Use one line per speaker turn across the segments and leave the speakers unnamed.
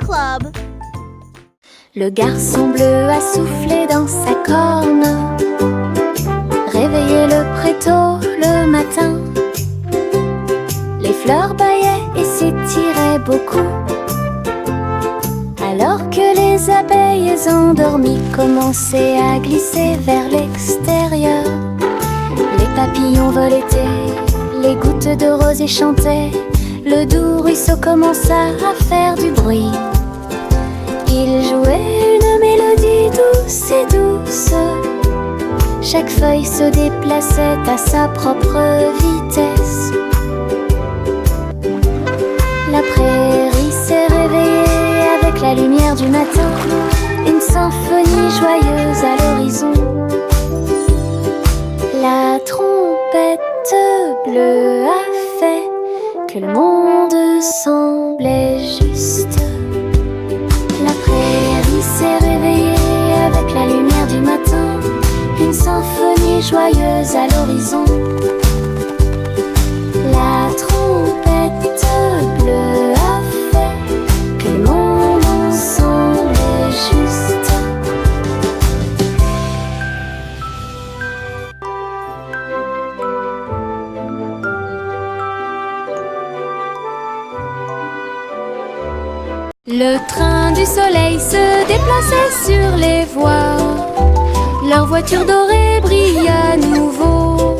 Club.
Le garçon bleu a soufflé dans sa corne, réveillé le prétôt le matin. Les fleurs bâillaient et s'étiraient beaucoup, alors que les abeilles endormies commençaient à glisser vers l'extérieur. Les papillons voletaient, les gouttes de rosée chantaient, le doux ruisseau commença à faire du bruit. Il jouait une mélodie douce et douce, chaque feuille se déplaçait à sa propre vitesse. La prairie s'est réveillée avec la lumière du matin, une symphonie joyeuse à l'horizon. La trompette bleue a fait que le monde semblait juste. La prairie s'est réveillée avec la lumière du matin, une symphonie joyeuse à l'horizon. La trompette bleue a fait que le monde semblait juste. Le train du soleil se déplaçait sur les voies, leur voiture dorée brille à nouveau,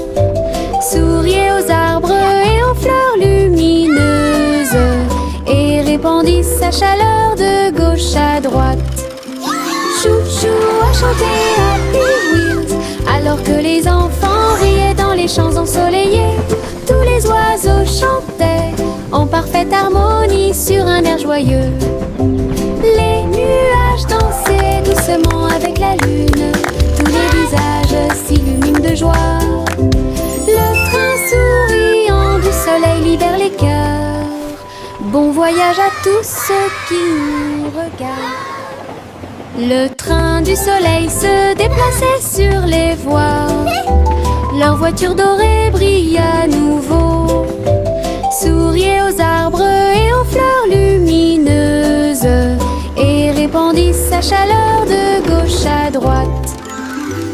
souriait aux arbres et aux fleurs lumineuses, et répandit sa chaleur de gauche à droite. Chou-chou a chanté Happy Wheels, alors que les enfants riaient dans les champs ensoleillés. Tous les oiseaux chantaient en parfaite harmonie sur un air joyeux. Les nuages dansaient doucement avec la lune, tous les visages s'illuminent de joie. Le train souriant du soleil libère les cœurs. Bon voyage à tous ceux qui nous regardent. Le train du soleil se déplaçait sur les voies, leur voiture dorée brille à nouveau, souriait aux arbres et aux fleurs lumineuses, et répandit sa chaleur de gauche à droite.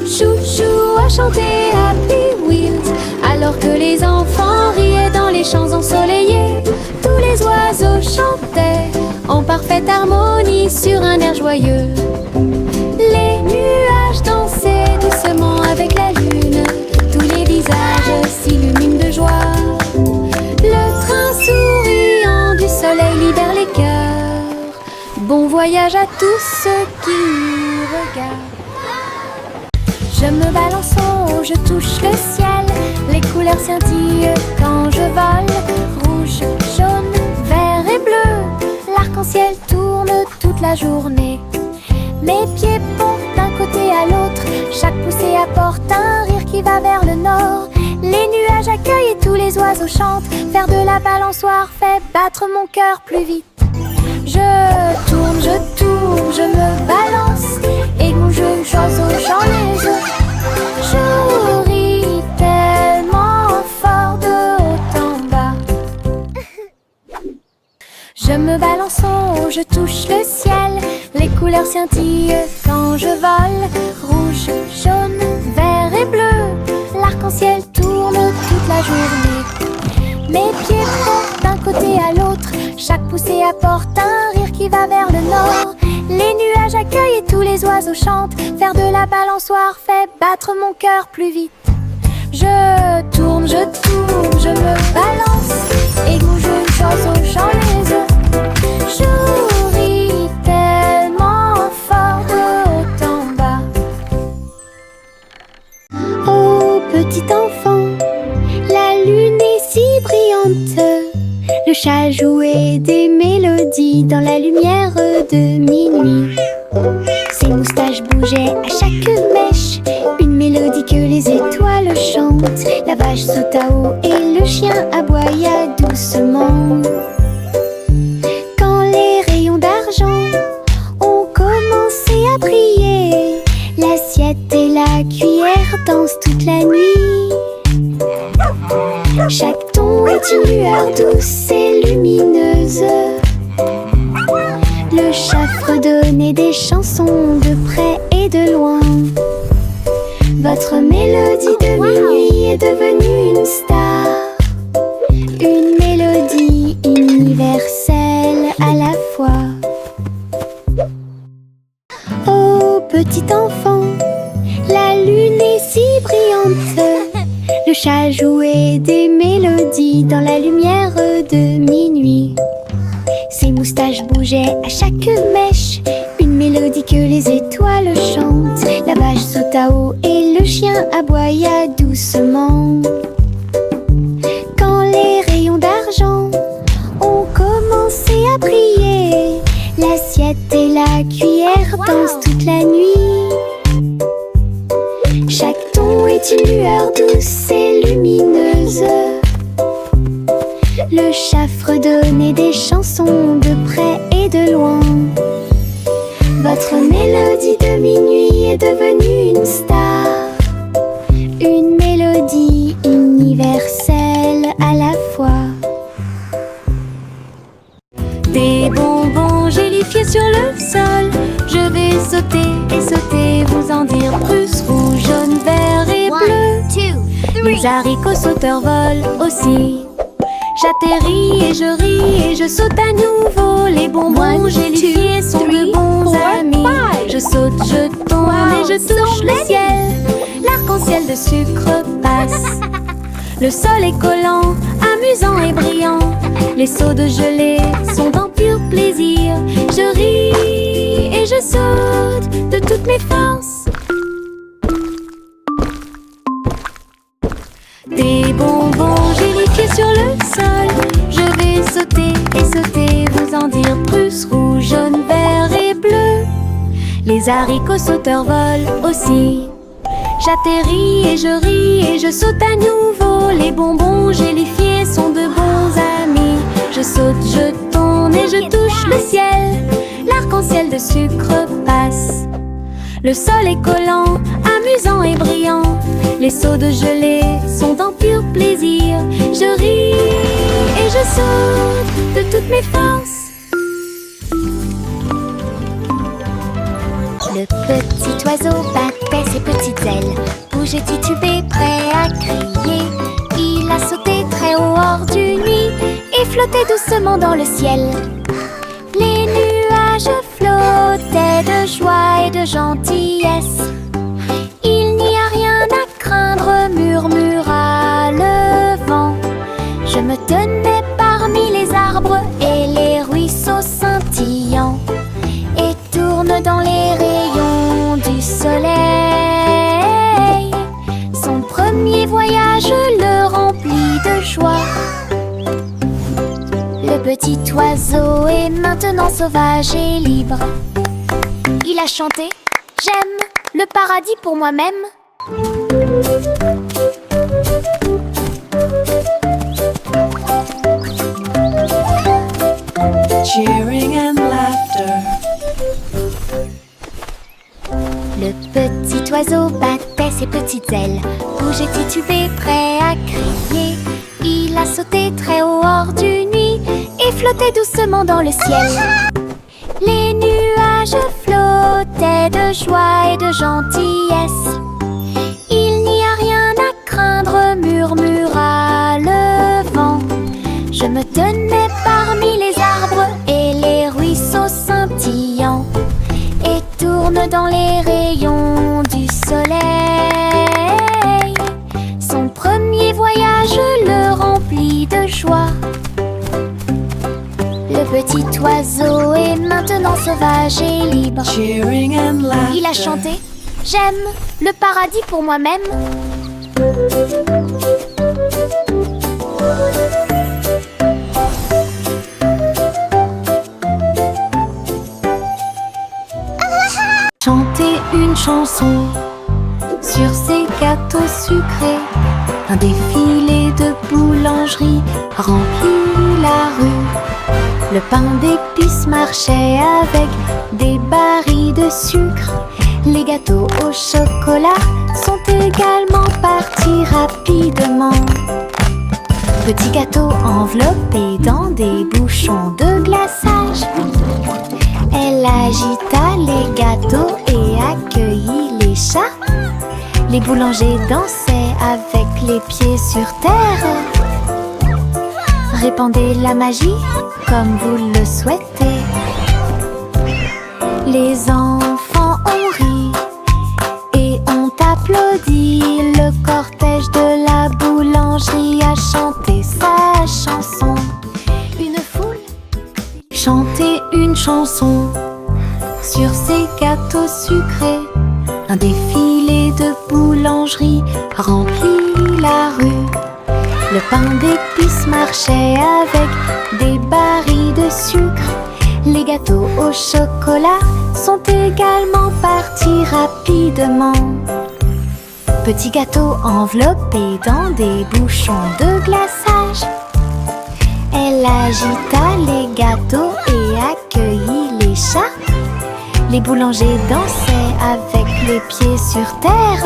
Chou-chou a chanté Happy Wheels, alors que les enfants riaient dans les champs ensoleillés. Tous les oiseaux chantaient en parfaite harmonie sur un air joyeux. Les nuages dansaient doucement avec la lune, tous les visages s'illuminent de joie. Le train souriant du soleil libère les cœurs. Bon voyage à tous ceux qui nous regardent. Je me balance en haut, je touche le ciel, les couleurs scintillent quand je vole. Rouge, jaune, vert et bleu, l'arc-en-ciel tourne toute la journée. Mes pieds pompent d'un côté à l'autre, chaque poussée apporte un rire qui va vers le nord. Les nuages accueillent et tous les oiseaux chantent, faire de la balançoire fait battre mon cœur plus vite. Je tourne, je me balance, et mon jeune oiseau chante les œufs. Je ris tellement fort de haut en bas. Je me balance en haut, je touche le ciel, les couleurs scintillent quand je vole. Rouge, jaune, vert et bleu, l'arc-en-ciel tourne toute la journée. Mes pieds pompent d'un côté à l'autre, chaque poussée apporte un rire qui va vers le nord. Les nuages accueillent et tous les oiseaux chantent, faire de la balançoire fait battre mon cœur plus vite. Je tourne, je me balance, et mon jeune oiseau chante les œufs. Je ris tellement fort de haut en bas. Oh petit enfant, la lune est si brillante, le chat jouait des mélodies dans la lumière de minuit. Ses moustaches bougeaient à chaque mèche, une mélodie que les étoiles chantent. La vache saute à haut et le chien aboya doucement. Quand les rayons d'argent ont commencé à briller, l'assiette et la cuillère dansent toute la nuit. Chaque ton est une lueur douce et lumineuse. Le donner des chansons de près et de loin. Votre mélodie de minuit est devenue une star, une mélodie universelle à la fois. Oh petit enfant, la lune est si brillante. Le chat jouait des mélodies dans la lumière de minuit. Ses moustaches bougeaient à chaque mèche, une mélodie que les étoiles chantent. La vache sauta haut et le chien aboya doucement. Quand les rayons d'argent ont commencé à briller, l'assiette et la cuillère dansent toute la nuit. Chaque ton est une lueur douce et lumineuse. Le chat fredonnait des chansons de près et de loin. Votre mélodie de minuit est devenue une star, une mélodie universelle à la fois. Des bonbons gélifiés sur le sol, je vais sauter et sauter, vous en dire plus. Rouge, jaune, vert et bleu. Les haricots sauteurs volent aussi. J'atterris et je ris et je saute à nouveau. Les bonbons gélifiés sont de bons amis. Je saute, je tombe et je touche le ciel. L'arc-en-ciel de sucre passe. Le sol est collant, amusant et brillant. Les seaux de gelée sont en pur plaisir. Je ris et je saute de toutes mes forces. Des bonbons gélifiés sur le sol, je vais sauter et sauter, vous en dire plus. Rouge, jaune, vert et bleu. Les haricots sauteurs volent aussi. J'atterris et je ris et je saute à nouveau. Les bonbons gélifiés sont de bons amis. Je saute, je tourne et je touche le ciel. L'arc-en-ciel de sucre passe. Le sol est collant, amusant et brillant. Les seaux de gelée sont en pur plaisir. Je ris et je saute de toutes mes forces. Le petit oiseau battait ses petites ailes, bougeait, titubé, prêt à crier. Il a sauté très haut hors du nid et flottait doucement dans le ciel. Les nuages flottaient de joie et de gentillesse. Il n'y a rien à craindre, murmura le vent. Je me tenais parmi les arbres et les ruisseaux scintillants, et tourne dans les rayons du soleil. Son premier voyage le remplit de joie. Le petit oiseau est maintenant sauvage et libre. Il a chanté « J'aime le paradis pour moi-même ».
Cheering and laughter.
Le petit oiseau battait ses petites ailes, bougeait, titubé, prêt à crier. Il a sauté très haut hors du nid et flottait doucement dans le ciel. Les nuages flottaient de joie et de gentillesse. Il n'y a rien à craindre, murmura le vent. Je me tenais parmi les arbres et les ruisseaux scintillants, et tourne dans les rayons du soleil. Son premier voyage le remplit de joie. Le petit oiseau est maintenant sauvage et libre.
Cheering and laughter.
Il a chanté « J'aime le paradis pour moi-même ». Chanter une chanson sur ces gâteaux sucrés. Un défilé de boulangerie remplit la rue. Le pain d'épices marchait avec des barils de sucre. Les gâteaux au chocolat sont également partis rapidement. Petits gâteaux enveloppés dans des bouchons de glaçage. Elle agita les gâteaux et accueillit les chats. Les boulangers dansaient avec les pieds sur terre. Répandez la magie comme vous le souhaitez. Les enfants ont ri et ont applaudi. Le cortège de la boulangerie a chanté sa chanson. Une foule chantait une chanson sur ces gâteaux sucrés. Un défilé de boulangerie remplit la rue. Le pain d'épices marchait avec des barils de sucre. Les gâteaux au chocolat sont également partis rapidement. Petits gâteaux enveloppés dans des bouchons de glaçage. Elle agita les gâteaux et accueillit les chats. Les boulangers dansaient avec les pieds sur terre.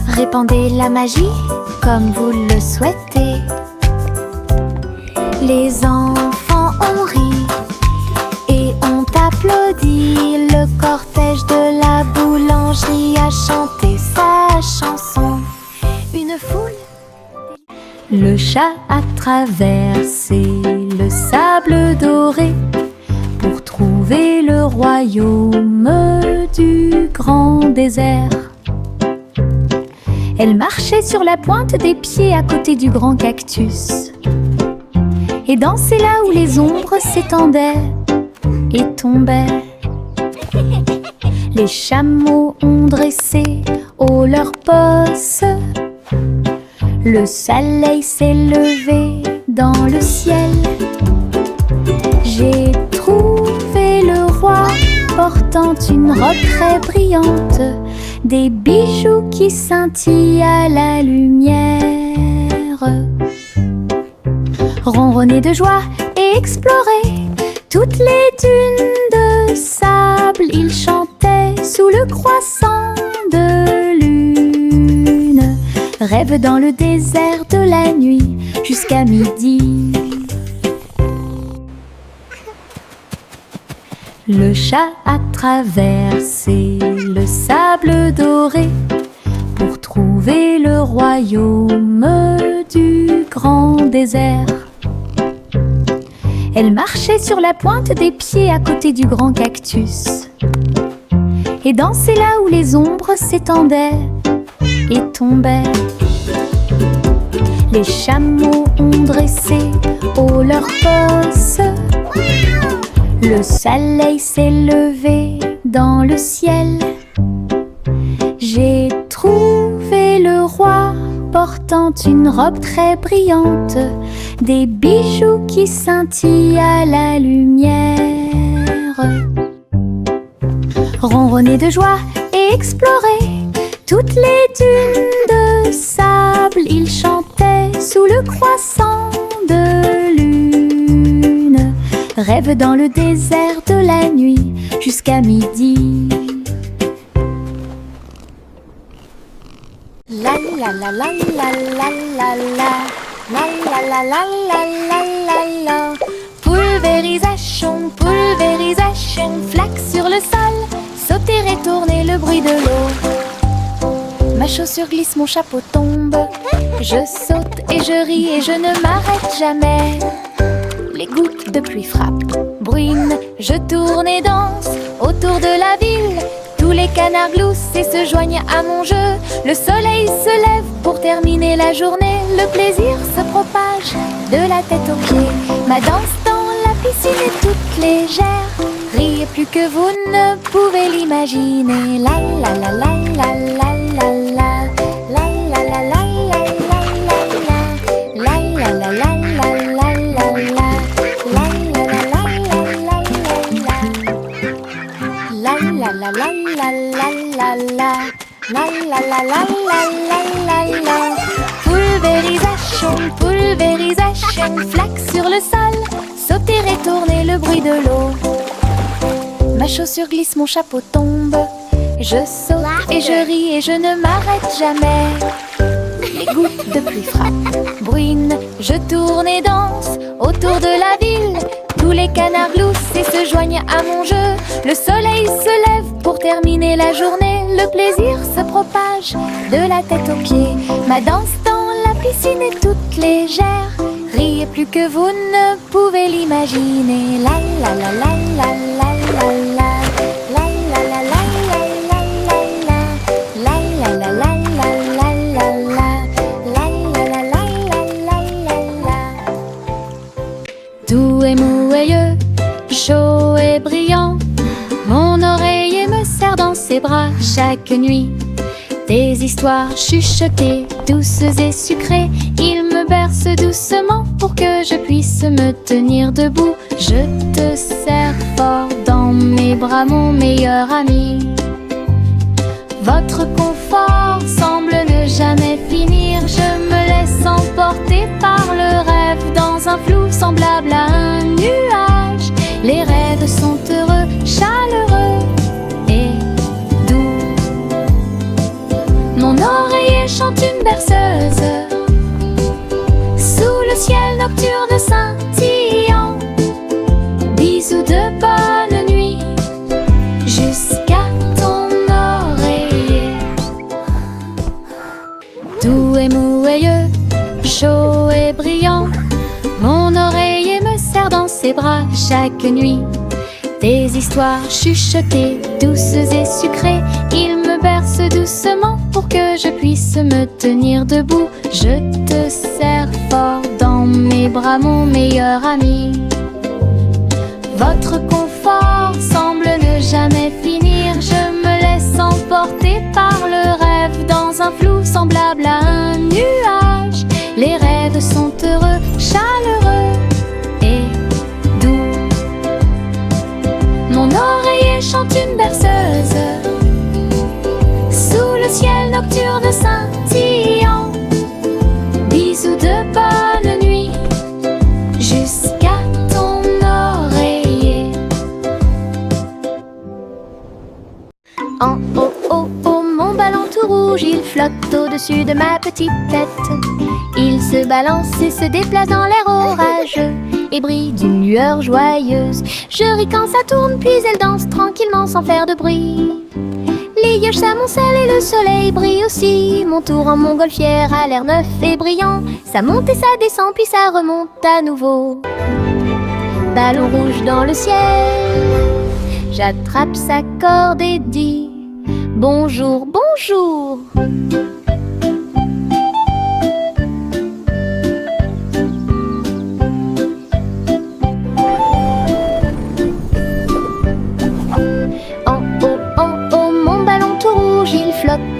Répandez la magie comme vous le souhaitez. Les enfants ont ri et ont applaudi. Le cortège de la boulangerie a chanté sa chanson. Une foule. Le chat a traversé le sable doré pour trouver le royaume du grand désert. Elle marchait sur la pointe des pieds à côté du grand cactus et dansait là où les ombres s'étendaient et tombaient. Les chameaux ont dressé haut leurs bosses. Le soleil s'est levé dans le ciel. J'ai trouvé le roi portant une robe très brillante, des bijoux qui scintillent à la lumière. Ronronner de joie et explorer toutes les dunes de sable, il chantait sous le croissant de lune. Rêve dans le désert de la nuit jusqu'à midi. Le chat a traversé le sable doré pour trouver le royaume du grand désert. Elle marchait sur la pointe des pieds à côté du grand cactus et dansait là où les ombres s'étendaient et tombaient. Les chameaux ont dressé haut leurs bosses. Le soleil s'est levé dans le ciel. J'ai trouvé le roi portant une robe très brillante, des bijoux qui scintillent à la lumière. Ronronner de joie et explorer toutes les dunes de sable, il chantait sous le croissant de lune. Rêve dans le désert de la nuit jusqu'à midi. La la la la la la la la la la la la la la la la. Pulvérisation, pulvérisation, flaque sur le sol, sauter et tourner le bruit de l'eau. Ma chaussure glisse, mon chapeau tombe. Je saute et je ris et je ne m'arrête jamais. Les gouttes de pluie frappent, bruine, je tourne et danse autour de la ville. Tous les canards gloussent et se joignent à mon jeu. Le soleil se lève pour terminer la journée. Le plaisir se propage de la tête aux pieds. Ma danse dans la piscine est toute légère. Riez plus que vous ne pouvez l'imaginer. La la la la la la la la. La la la la la la la la. La la la la la la la la. La la la la la la la. La la la la la la la. La la la la la la la. Pulvérisation, pulvérisation, flaque sur le sol, sauter et tourner le bruit de l'eau. Ma chaussure glisse, mon chapeau tombe. Je saute et je ris et je ne m'arrête jamais. Les gouttes de pluie frappent, bruine, je tourne et danse autour de la ville. Tous Tous les canards gloussent et se joignent à mon jeu. Le soleil se lève pour terminer la journée. Le plaisir se propage de la tête aux pieds. Ma danse dans la piscine est toute légère. Riez plus que vous ne pouvez l'imaginer. La la la la la la la la. La la la la la la la. La la la la la la la. La la la la la la la. Doux et mouilleux, chaud et brillant, mon oreiller me serre dans ses bras chaque nuit. Des histoires chuchotées, douces et sucrées, il me berce doucement pour que je puisse me tenir debout. Je te serre fort dans mes bras, mon meilleur ami. Votre confort semble ne jamais finir. Je me laisse emporter par le rêve dans un flou semblable à un nuage. Les rêves sont heureux, chaleureux et doux. Mon oreiller chante une berceuse sous le ciel nocturne scintillant. Bisous de bonne nuit jusqu'à ton oreiller. Doux et mouilleux, chaud et brillant, mon oreiller me serre dans ses bras chaque nuit. Des histoires chuchotées, douces et sucrées, il me berce doucement pour que je puisse me tenir debout. Je te serre fort dans mes bras, mon meilleur ami. Votre confort semble ne jamais finir. Je me laisse emporter par le rêve dans un flou semblable à un nuage. Les rêves sont heureux, chaleureux et doux. Mon oreiller chante une berceuse sous le ciel nocturne scintillant. Bisous de bonne nuit jusqu'à ton oreiller. En haut, oh, oh, mon ballon tout rouge, il flotte au-dessus de ma petite tête. Il se balance et se déplace dans l'air orageux et brille d'une lueur joyeuse. Je ris quand ça tourne, puis elle danse tranquillement sans faire de bruit. Les yeux s'amoncellent et le soleil brille aussi. Mon tour en montgolfière a l'air neuf et brillant. Ça monte et ça descend, puis ça remonte à nouveau. Ballon rouge dans le ciel, j'attrape sa corde et dis bonjour, bonjour.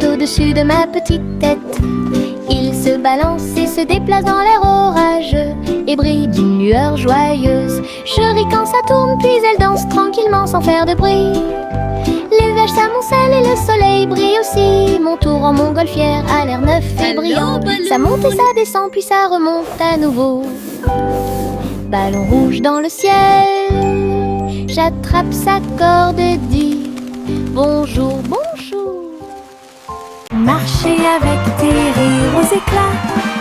Au-dessus de ma petite tête, il se balance et se déplace dans l'air orageux et brille d'une lueur joyeuse. Je ris quand ça tourne, puis elle danse tranquillement sans faire de bruit. Les vaches s'amoncellent et le soleil brille aussi. Mon tour en montgolfière a l'air neuf et brillant. Ça monte et ça descend, puis ça remonte à nouveau. Ballon rouge dans le ciel, j'attrape sa corde et dis bonjour, bonjour.
Marchez avec des rires aux éclats,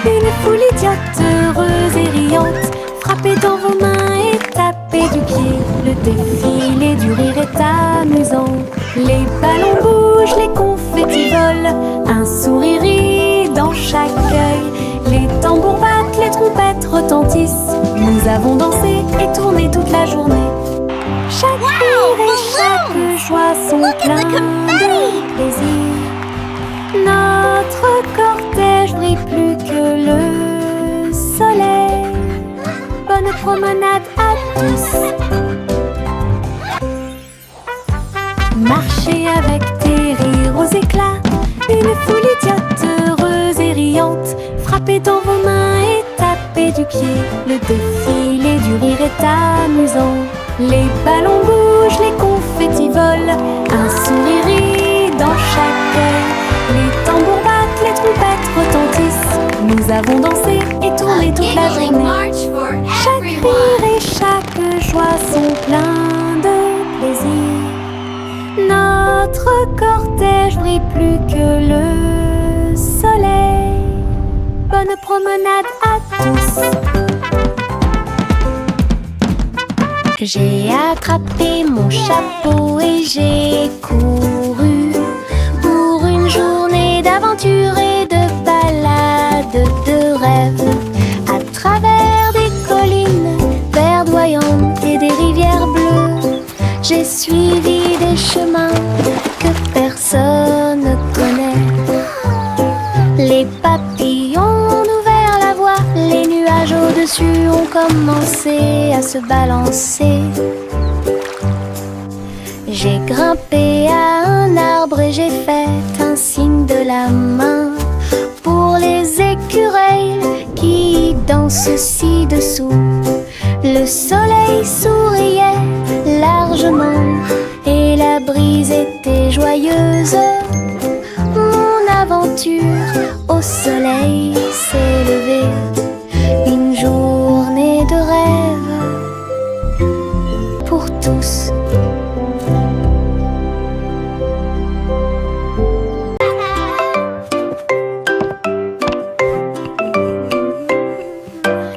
une foule idiote, heureuse et riante. Frappez dans vos mains et tapez du pied, le défilé du rire est amusant. Les ballons bougent, les confettis volent, un sourire rit dans chaque œil. Les tambours battent, les trompettes retentissent. Nous avons dansé et tourné toute la journée. Chaque rire et chaque joie sont pleins de plaisir. Notre cortège brille plus que le soleil. Bonne promenade à tous. Marchez avec des rires aux éclats, une foule idiote, heureuse et riante. Frappez dans vos mains et tapez du pied, le défilé du rire est amusant. Les ballons bougent, les confettis volent, un sourire rit dans chaque œil. Les tambours battent, les trompettes retentissent. Nous avons dansé et tourné toute la journée. Chaque rire et chaque joie sont pleins de plaisir. Notre cortège brille plus que le soleil. Bonne promenade à tous. J'ai attrapé mon chapeau et j'ai couru pour une journée d'aventure et de balade de rêve. À travers des collines verdoyantes et des rivières bleues, j'ai suivi des chemins que personne ne connaît. Les papillons ont ouvert la voie, les nuages au-dessus ont commencé à se balancer. J'ai grimpé à un arbre et j'ai fait un signe de la main pour les écureuils qui dansent ci-dessous. Le soleil souriait largement et la brise était joyeuse. Mon aventure au soleil s'est levée, une journée de rêve pour tous.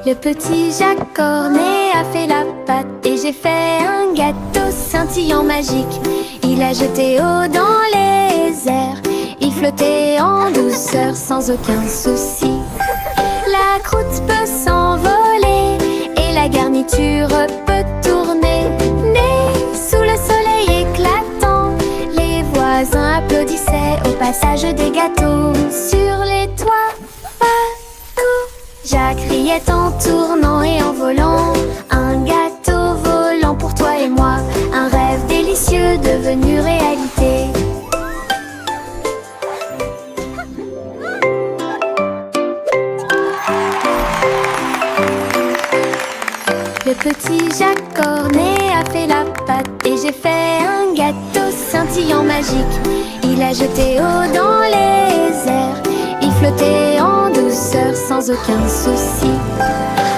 Le petit Jacques Cornet a fait la pâte et j'ai fait un gâteau scintillant magique. Il a jeté eau dans les airs, il flottait en douceur sans aucun souci. La croûte peut s'envoler et la garniture peut tourner. Né sous le soleil éclatant, les voisins applaudissaient au passage des gâteaux. Sur les toits, partout, Jacques riait en tournant et en volant. Un gâteau volant pour toi et moi, un rêve délicieux devenu réalité. Le petit Jacques Cornet a fait la pâte et j'ai fait un gâteau scintillant magique. Il a jeté eau dans les airs, il flottait en douceur sans aucun souci.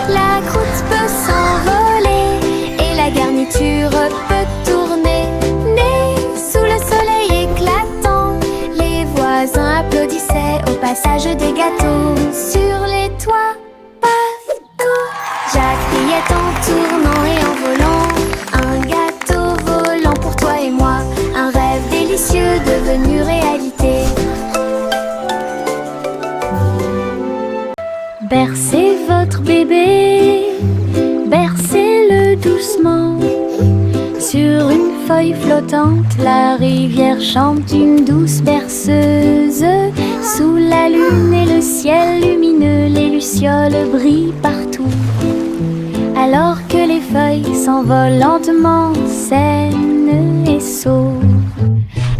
La croûte peut s'envoler et la garniture peut tourner. Né sous le soleil éclatant, les voisins applaudissaient au passage des gâteaux. Sur les toits, partout, Jacques riait en tournant et en volant. Un gâteau volant pour toi et moi, un rêve délicieux devenu réalité. Bercez votre bébé, bercez-le doucement. Sur une feuille flottante, la rivière chante une douce berceuse. Sous la lune et le ciel lumineux, les lucioles brillent partout. Alors que les feuilles s'envolent lentement, saines et sauves.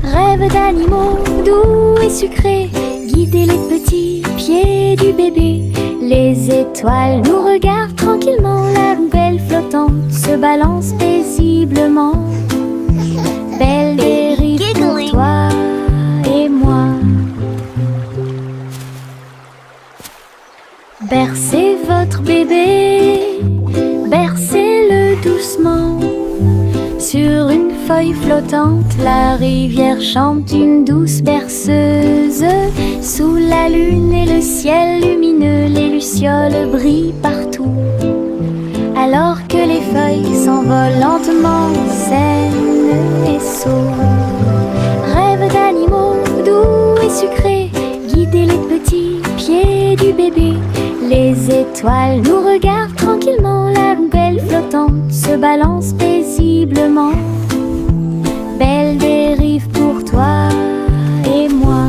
Rêve d'animaux doux et sucrés, guider les petits pieds du bébé. Les étoiles nous regardent tranquillement, la poubelle flottante se balance paisiblement. Belle dérive pour toi et moi. Bercez votre bébé, bercez-le doucement. Sur une feuille flottante, la rivière chante une douce berceuse. Sous la lune et le ciel lumineux, les lucioles brillent partout. Alors que les feuilles s'envolent lentement, saines et sauves. Rêve d'animaux doux et sucrés, guider les petits pieds du bébé. Les étoiles nous regardent tranquillement, la poubelle flottante se balance paisiblement. Belle dérive pour toi et moi.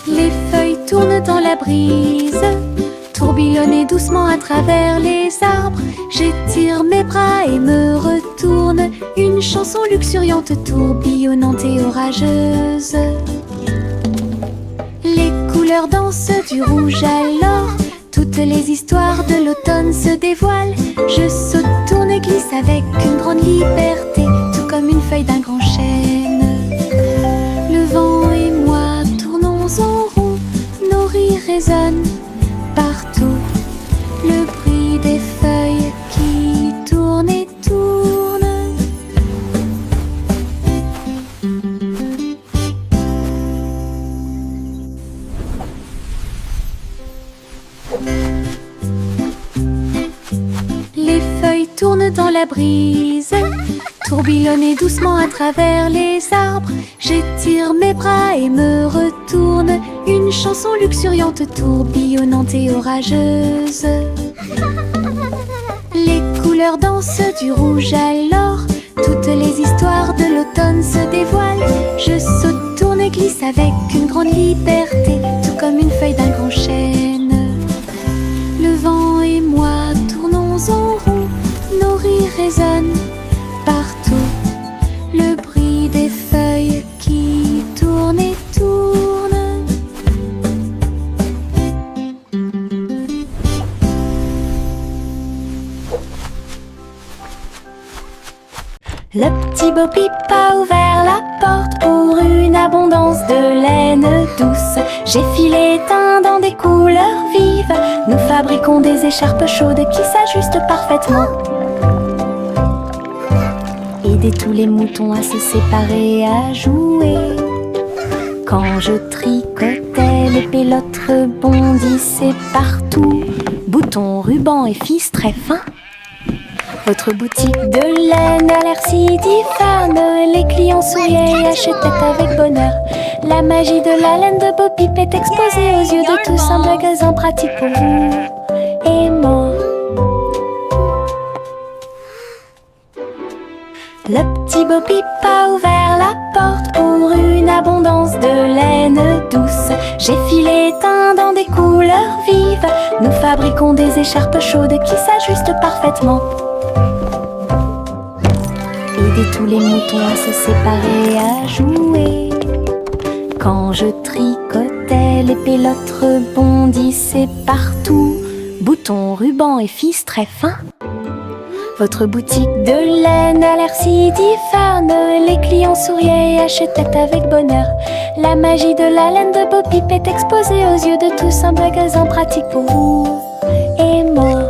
Les feuilles tournent dans la brise, tourbillonnent doucement à travers les arbres. J'étire mes bras et me retourne, une chanson luxuriante, tourbillonnante et orageuse. Les couleurs dansent du rouge à l'or, toutes les histoires de l'automne se dévoilent. Je saute, tourne et glisse avec une grande liberté, tout comme une feuille d'un grand chêne. Le vent et moi tournons en rond, nos rires résonnent partout. Le bruit des feuilles qui tournent et tournent. tourne dans la brise. Tourbillonner doucement à travers les arbres, j'étire mes bras et me retourne. Une chanson luxuriante, tourbillonnante et orageuse. Les couleurs dansent du rouge à l'or, toutes les histoires de l'automne se dévoilent. Je saute, tourne et glisse avec une grande liberté, tout comme une feuille d'un grand chêne. Le vent et moi tournons en rond, nos rires résonnent partout. Le bruit des feuilles qui tournent et tournent. Le petit Bo Peep a ouvert la porte pour une abondance de laine douce. J'ai filé teint dans des couleurs vives. Nous fabriquons des écharpes chaudes qui s'ajustent parfaitement. Aider tous les moutons à se séparer, à jouer. Quand je tricotais, les pélotes rebondissaient partout. Boutons, rubans et fils très fins. Votre boutique de laine a l'air si diphane. Les clients souriaient et achetaient avec bonheur. La magie de la laine de Bo Peep est exposée aux yeux de tous. Un magasin pratique pour vous et moi. Le petit Bo Peep a ouvert la porte pour une abondance de laine douce. J'ai filé teint dans des couleurs vives. Nous fabriquons des écharpes chaudes qui s'ajustent parfaitement. Aider tous les moutons à se séparer, à jouer. Quand je tricotais, les pélotes rebondissaient partout. Boutons, rubans et fils très fins. Votre boutique de laine a l'air si diphane. Les clients souriaient et achetaient avec bonheur. La magie de la laine de Bo Peep est exposée aux yeux de tous. Un magasin pratique pour vous et moi.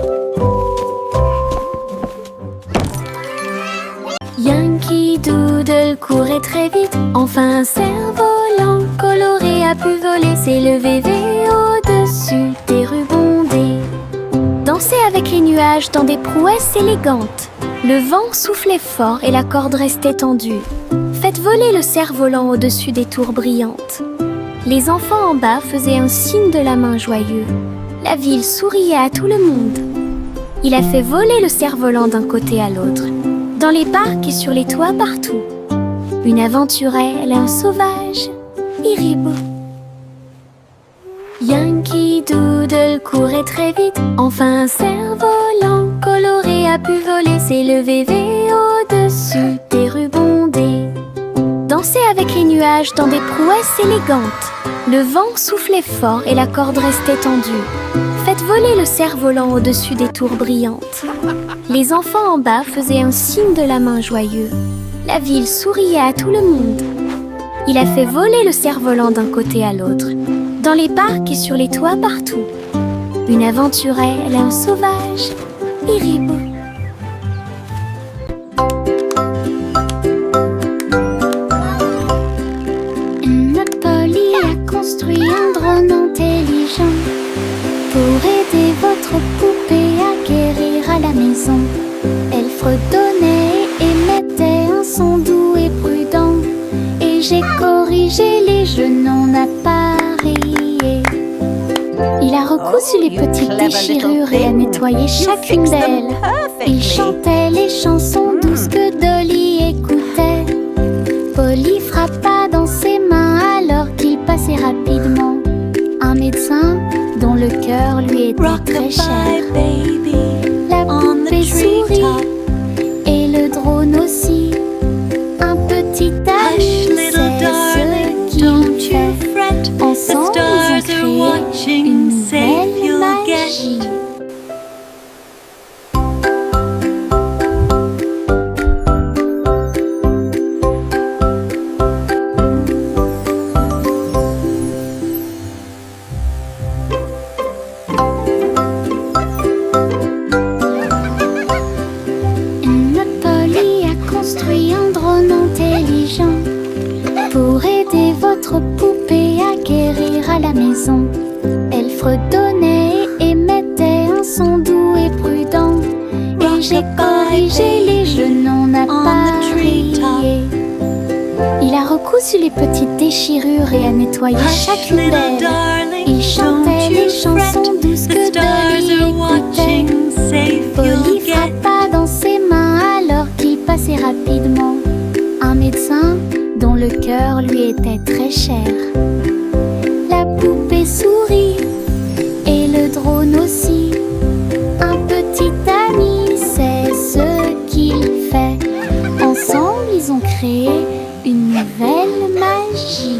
Yankee Doodle courait très vite. Enfin un cerf-volant coloré a pu voler, s'élever au-dessus des rubondés. Danser avec les nuages dans des prouesses élégantes. Le vent soufflait fort et la corde restait tendue. Faites voler le cerf-volant au-dessus des tours brillantes. Les enfants en bas faisaient un signe de la main joyeux. La ville souriait à tout le monde. Il a fait voler le cerf-volant d'un côté à l'autre, dans les parcs et sur les toits partout. Une aventurelle, un sauvage, Iribou. Yankee Doodle courait très vite. Enfin un cerf-volant coloré a pu voler, s'élever au-dessus des rubondés. Danser avec les nuages dans des prouesses élégantes. Le vent soufflait fort et la corde restait tendue. Faites voler le cerf-volant au-dessus des tours brillantes. Les enfants en bas faisaient un signe de la main joyeux. La ville souriait à tout le monde. Il a fait voler le cerf-volant d'un côté à l'autre, dans les parcs et sur les toits partout. Une aventurelle, un sauvage, Iribou. Polly a construit un drone intelligent pour aider votre poupée à guérir à la maison. Elle fredonnait et émettait un son doux et prudent. Et j'ai corrigé les jeux non appareillés. Il a recousu les petites déchirures et a nettoyé chacune d'elles. Il chantait les chansons douces que Dolly écoutait. Polly frappa dans ses mains alors qu'il passait rapidement. Un médecin dont le cœur lui était très cher. La poupée sourit et le drone aussi. Un petit âge, c'est ce qu'il fait. Ensemble, ils ont créé une nouvelle magie. Polly a construit un drone intelligent pour aider votre poupée à guérir à la maison. Elle fredonnait et émettait un son doux et prudent. Et j'ai corrigé les jeux non appareillés. Il a recousu les petites déchirures et a nettoyé chacune d'elles. Il chantait les chansons douces que Dolly écoutait. Polly frappa dans ses mains alors qu'il passait rapidement. Un médecin dont le cœur lui était très cher. La poupée sourit et le drone aussi. Un petit ami, c'est ce qu'il fait. Ensemble, ils ont créé une nouvelle magie.